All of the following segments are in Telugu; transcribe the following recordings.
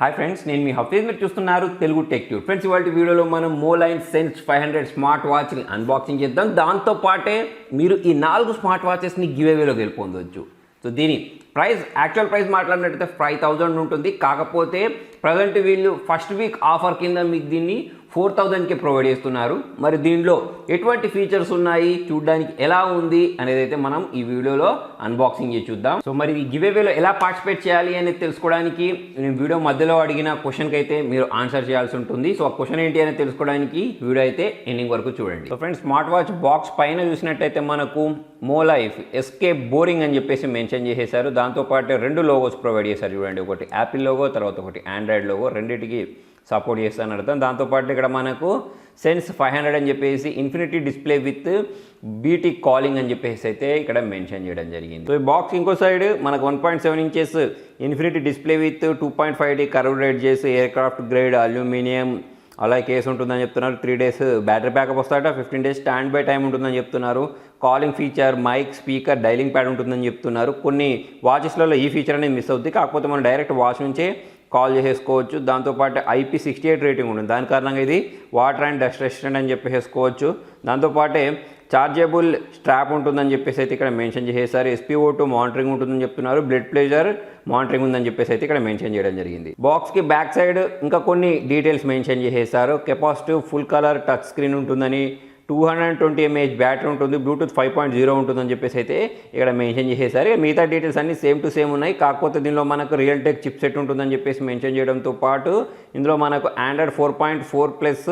హాయ్ ఫ్రెండ్స్, నేను మీ హఫీజ్. మీరు చూస్తున్నారు తెలుగు టెక్ ట్యూబ్. ఫ్రెండ్స్, ఇవాళ వీడియోలో మనం మోలైన్ సెన్స్ 500 స్మార్ట్ వాచ్ని అన్బాక్సింగ్ చేద్దాం. దాంతోపాటే మీరు ఈ 4 స్మార్ట్ వాచెస్ని గివ్ అవేలో గెలుపొందవచ్చు. సో దీని ప్రైస్, యాక్చువల్ ప్రైస్ మాట్లాడినట్టయితే 5000 ఉంటుంది. కాకపోతే ప్రజెంట్ వీళ్ళు ఫస్ట్ వీక్ ఆఫర్ కింద మీకు దీన్ని 4000కి ప్రొవైడ్ చేస్తున్నారు. మరి దీనిలో ఎటువంటి ఫీచర్స్ ఉన్నాయి, చూడడానికి ఎలా ఉంది అనేది అయితే మనం ఈ వీడియోలో అన్బాక్సింగ్ చేసి చూద్దాం. సో మరి ఈ గివ్ అవేలో ఎలా పార్టిసిపేట్ చేయాలి అనేది తెలుసుకోవడానికి నేను వీడియో మధ్యలో అడిగిన క్వశ్చన్కి అయితే మీరు ఆన్సర్ చేయాల్సి ఉంటుంది. సో ఆ క్వశ్చన్ ఏంటి అనేది తెలుసుకోవడానికి వీడియో అయితే ఎండింగ్ వరకు చూడండి. So friends, smart watch box పైన చూసినట్టయితే మనకు మోలైఫ్ ఎస్కేప్ బోరింగ్ అని చెప్పేసి మెన్షన్ చేసేసారు. దాంతోపాటు 2 లోగోస్ ప్రొవైడ్ చేశారు. చూడండి, ఒకటి యాపిల్ లోగో, తర్వాత ఒకటి ఆండ్రాయిడ్ లోగో, రెండింటికి సపోర్ట్ చేస్తాను అర్థం. దాంతోపాటు ఇక్కడ మనకు సెన్స్ 500 అని చెప్పేసి infinity display with BT calling అని చెప్పేసి అయితే ఇక్కడ మెన్షన్ చేయడం జరిగింది. సో ఈ బాక్స్ ఇంకో సైడ్ మనకు 1.7 inches infinity display with 2.5D curve edges, air craft grade aluminium అలా కేసు ఉంటుందని చెప్తున్నారు. 3 days battery backup వస్తాట, 15 days stand by time ఉంటుందని చెప్తున్నారు. Calling feature, mic, speaker, dialling pad ఉంటుందని చెప్తున్నారు. కొన్ని వాచెస్లలో ఈ ఫీచర్ అనేది మిస్ అవుతుంది. కాకపోతే మనం డైరెక్ట్ వాచ్ నుంచే కాల్ చేసేసుకోవచ్చు. దాంతోపాటు IP68 రేటింగ్ ఉంటుంది. దాని కారణంగా ఇది వాటర్ అండ్ డస్ట్ రెసిస్టెంట్ అని చెప్పేసుకోవచ్చు. దాంతోపాటే చార్జబుల్ స్ట్రాప్ ఉంటుందని చెప్పేసి అయితే ఇక్కడ మెన్షన్ చేసేసారు. SpO2 మానిటరింగ్ ఉంటుందని చెప్తున్నారు. బ్లడ్ ప్రెషర్ మానిటరింగ్ ఉందని చెప్పేసి అయితే ఇక్కడ మెన్షన్ చేయడం జరిగింది. బాక్స్కి బ్యాక్ సైడ్ ఇంకా కొన్ని డీటెయిల్స్ మెన్షన్ చేసేసారు. Capacitive full colour touch screen ఉంటుందని, 220 mAh బ్యాటరీ ఉంటుంది, బ్లూటూత్ 5.0 ఉంటుందని చెప్పేసి అయితే ఇక్కడ మెన్షన్ చేసేసారు. మిగతా డీటెయిల్స్ అన్ని సేమ్ టు సేమ్ ఉన్నాయి. కాకపోతే దీనిలో మనకు రియల్ టెక్ చిప్ సెట్ ఉంటుందని చెప్పేసి మెన్షన్ చేయడంతో పాటు ఇందులో మనకు ఆండ్రాయిడ్ 4.4 ప్లస్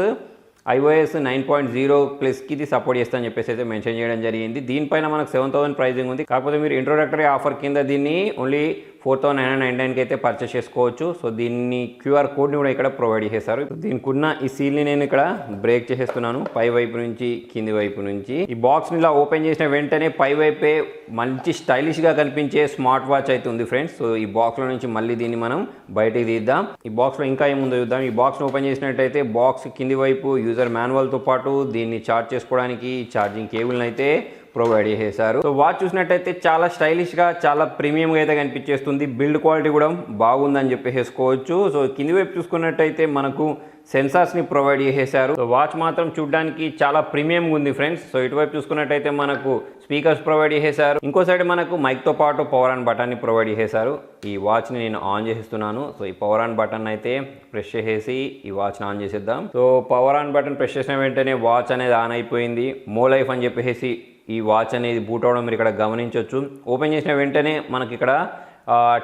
iOS 9.0 ప్లస్కి ఇది సపోర్ట్ చేస్తా అని చెప్పేసి అయితే మెన్షన్ చేయడం జరిగింది. దీనిపైన మనకు 7000 ప్రైజింగ్ ఉంది. కాకపోతే మీరు ఇంట్రోడక్టరీ ఆఫర్ కింద దీన్ని ఓన్లీ 4999కి అయితే పర్చేస్ చేసుకోవచ్చు. సో దీన్ని QR కోడ్ని కూడా ఇక్కడ ప్రొవైడ్ చేశారు. దీనికి ఉన్న ఈ సీల్ని నేను ఇక్కడ బ్రేక్ చేసేస్తున్నాను, పై వైపు నుంచి కింది వైపు నుంచి. ఈ బాక్స్ని ఇలా ఓపెన్ చేసిన వెంటనే పై వైపే మంచి స్టైలిష్గా కనిపించే స్మార్ట్ వాచ్ అయితే ఉంది ఫ్రెండ్స్. సో ఈ బాక్స్లో నుంచి మళ్ళీ దీన్ని మనం బయటికి తీద్దాం. ఈ బాక్స్లో ఇంకా ఏముందో చూద్దాం. ఈ బాక్స్ని ఓపెన్ చేసినట్టయితే బాక్స్ కింది వైపు యూజర్ మాన్యువల్తో పాటు దీన్ని ఛార్జ్ చేసుకోవడానికి ఛార్జింగ్ కేబుల్ని అయితే ప్రొవైడ్ చేశారు. సో వాచ్ చూసినట్టయితే చాలా స్టైలిష్గా, చాలా ప్రీమియంగా అయితే కనిపించేస్తుంది. బిల్డ్ క్వాలిటీ కూడా బాగుందని చెప్పేసుకోవచ్చు. సో కింది వైపు చూసుకున్నట్టయితే మనకు సెన్సార్స్ని ప్రొవైడ్ చేసేసారు. సో వాచ్ మాత్రం చూడడానికి చాలా ప్రీమియంగా ఉంది ఫ్రెండ్స్. సో ఇటువైపు చూసుకున్నట్టయితే మనకు స్పీకర్స్ ప్రొవైడ్ చేసేసారు. ఇంకో సైడ్ మనకు మైక్తో పాటు పవర్ ఆన్ బటన్ని ప్రొవైడ్ చేసేసారు. ఈ వాచ్ని నేను ఆన్ చేసేస్తున్నాను. సో ఈ పవర్ ఆన్ బటన్ అయితే ప్రెస్ చేసేసి ఈ వాచ్ని ఆన్ చేసేద్దాం. So power on button press చేసిన వెంటనే వాచ్ అనేది ఆన్ అయిపోయింది. మోలైఫ్ అని చెప్పేసి ఈ వాచ్ అనేది బూట్ అవడం మీరు ఇక్కడ గమనించవచ్చు. ఓపెన్ చేసిన వెంటనే మనకి ఇక్కడ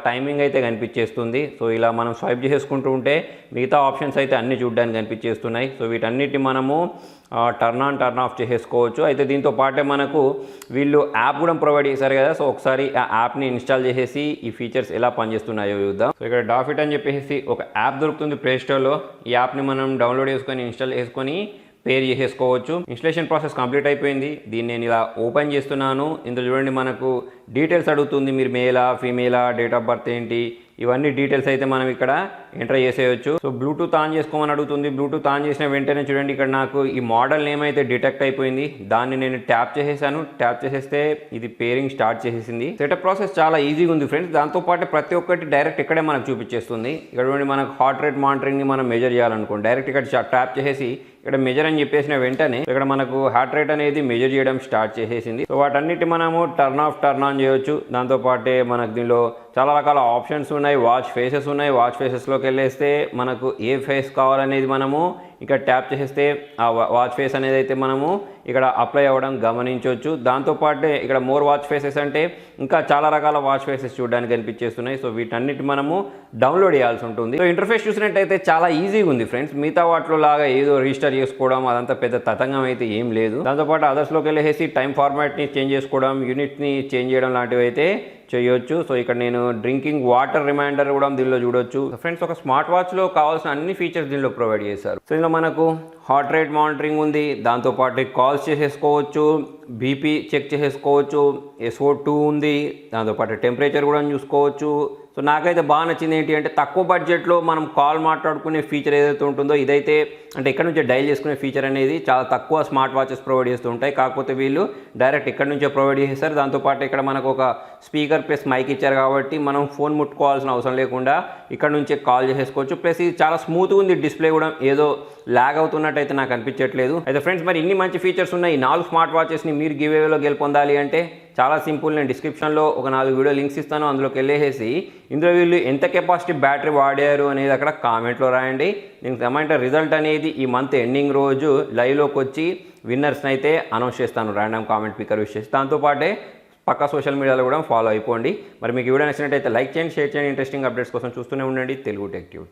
టైమింగ్ అయితే కనిపించేస్తుంది. సో ఇలా మనం స్వైప్ చేసుకుంటూ ఉంటే మిగతా ఆప్షన్స్ అయితే అన్ని చూడడానికి కనిపించేస్తున్నాయి. సో వీటన్నిటిని మనము టర్న్ ఆన్, టర్న్ ఆఫ్ చేసేసుకోవచ్చు. అయితే దీంతో పాటే మనకు వీళ్ళు యాప్ కూడా ప్రొవైడ్ చేశారు కదా. సో ఒకసారి ఆ యాప్ని ఇన్స్టాల్ చేసేసి ఈ ఫీచర్స్ ఎలా పనిచేస్తున్నాయో చూద్దాం. సో ఇక్కడ డాఫిట్ అని చెప్పేసి ఒక యాప్ దొరుకుతుంది ప్లే స్టోర్లో. ఈ యాప్ని మనం డౌన్లోడ్ చేసుకొని ఇన్స్టాల్ చేసుకొని పేర్ చేసేసుకోవచ్చు. ఇన్స్టలేషన్ ప్రాసెస్ కంప్లీట్ అయిపోయింది. దీన్ని నేను ఇలా ఓపెన్ చేస్తున్నాను. ఇందులో చూడండి, మనకు డీటెయిల్స్ అడుగుతుంది. మీరు మేలా, ఫీమేలా, డేట్ ఆఫ్ బర్త్ ఏంటి, ఇవన్నీ డీటెయిల్స్ అయితే మనం ఇక్కడ ఎంటర్ చేసేయచ్చు. సో బ్లూటూత్ ఆన్ చేసుకోమని అడుగుతుంది. బ్లూటూత్ ఆన్ చేసిన వెంటనే చూడండి, ఇక్కడ నాకు ఈ మోడల్ నేమ్ అయితే డిటెక్ట్ అయిపోయింది. దాన్ని నేను ట్యాప్ చేసేసాను. ట్యాప్ చేసేస్తే ఇది పేరింగ్ స్టార్ట్ చేసేసింది. సెటప్ ప్రాసెస్ చాలా ఈజీగా ఉంది ఫ్రెండ్స్. దాంతోపాటు ప్రతి ఒక్కటి డైరెక్ట్ ఇక్కడే మనకు చూపించేస్తుంది. ఇక్కడ చూడండి, మనకు హార్ట్ రేట్ మానిటరింగ్ని మనం మెజర్ చేయాలనుకోండి, డైరెక్ట్ ఇక్కడ ట్యాప్ చేసేసి ఇక్కడ మెజర్ అని చెప్పేసిన వెంటనే ఇక్కడ మనకు హార్ట్ రేట్ అనేది మెజర్ చేయడం స్టార్ట్ చేసేసింది. సో వాటన్నిటి మనము టర్న్ ఆఫ్, టర్న్ ఆన్ చేయొచ్చు. దాంతోపాటే మనకు దీనిలో చాలా రకాల ఆప్షన్స్ ఉన్నాయి. వాచ్ ఫేసెస్ ఉన్నాయి. వాచ్ ఫేసెస్లోకి వెళ్ళేస్తే మనకు ఏ ఫేస్ కావాలనేది మనము ఇక్కడ ట్యాప్ చేసేస్తే ఆ వాచ్ ఫేస్ అనేది అయితే మనము ఇక్కడ అప్లై అవ్వడం గమనించవచ్చు. దాంతోపాటే ఇక్కడ మోర్ వాచ్ ఫేసెస్ అంటే ఇంకా చాలా రకాల వాచ్ ఫేసెస్ చూడడానికి కనిపించేస్తున్నాయి. సో వీటన్నిటి మనము డౌన్లోడ్ చేయాల్సి ఉంటుంది. సో ఇంటర్ఫేస్ చూసినట్టయితే చాలా ఈజీగా ఉంది ఫ్రెండ్స్. మిగతా వాటిలో లాగా ఏదో రిజిస్టర్ చేసుకోవడం అదంతా పెద్ద తతంగం అయితే ఏం లేదు. దాంతోపాటు అదర్స్లోకి వెళ్ళేసి టైం ఫార్మాట్ని చేంజ్ చేసుకోవడం, యూనిట్ని చేంజ్ చేయడం లాంటివి అయితే చేయొచ్చు. సో ఇక్కడ నేను డ్రింకింగ్ వాటర్ రిమైండర్ కూడా దీనిలో చూడొచ్చు. ఫ్రెండ్స్, ఒక స్మార్ట్ వాచ్లో కావాల్సిన అన్ని ఫీచర్స్ దీనిలో ప్రొవైడ్ చేశారు. సో ఇందులో మనకు హార్ట్ రేట్ మానిటరింగ్ ఉంది. దాంతోపాటు కాల్స్ చేసేసుకోవచ్చు, బీపీ చెక్ చేసేసుకోవచ్చు, SO2 ఉంది. దాంతోపాటు టెంపరేచర్ కూడా చూసుకోవచ్చు, సో నాకైతే బాగా నచ్చింది ఏంటి అంటే తక్కువ బడ్జెట్లో మనం కాల్ మాట్లాడుకునే ఫీచర్ ఏదైతే ఉంటుందో ఇదైతే అంటే ఇక్కడ నుంచే డైల్ చేసుకునే ఫీచర్ అనేది చాలా తక్కువ స్మార్ట్ వాచెస్ ప్రొవైడ్ చేస్తూ ఉంటాయి. కాకపోతే వీళ్ళు డైరెక్ట్ ఇక్కడ నుంచే ప్రొవైడ్ చేస్తారు. దాంతోపాటు ఇక్కడ మనకు ఒక స్పీకర్ ప్లస్ మైక్ ఇచ్చారు కాబట్టి మనం ఫోన్ ముట్టుకోవాల్సిన అవసరం లేకుండా ఇక్కడ నుంచే కాల్ చేసేసుకోవచ్చు. ప్లస్ ఇది చాలా స్మూత్గా ఉంది, డిస్ప్లే కూడా ఏదో ల్యాగ్ అవుతున్నట్టయితే నాకు అనిపించట్లేదు. అయితే ఫ్రెండ్స్ మరి ఇన్ని మంచి ఫీచర్స్ ఉన్నాయి ఈ 4 స్మార్ట్ వాచెస్ని మీరు గివ్ అవేలో గెలుపొందాలి అంటే చాలా సింపుల్. నేను డిస్క్రిప్షన్లో ఒక 4 వీడియో లింక్స్ ఇస్తాను, అందులోకి వెళ్ళేసి ఇందులో వీళ్ళు ఎంత కెపాసిటీ బ్యాటరీ వాడారు అనేది అక్కడ కామెంట్లో రాయండి. నేను ఏమంటే రిజల్ట్ అనేది ఈ మంత్ ఎండింగ్ రోజు లైవ్లోకి వచ్చి విన్నర్స్ని అయితే అనౌన్స్ చేస్తాను ర్యాండమ్ కామెంట్ పికర్ యూస్ చేసి. దాంతోపాటే పక్కా సోషల్ మీడియాలో కూడా ఫాలో అయిపోండి. మరి మీకు వీడియో నచ్చినట్టయితే లైక్ చేయండి, షేర్ చేయండి. ఇంట్రెస్టింగ్ అప్డేట్స్ కోసం చూస్తూనే ఉండండి తెలుగు టెక్ ట్యూట్స్.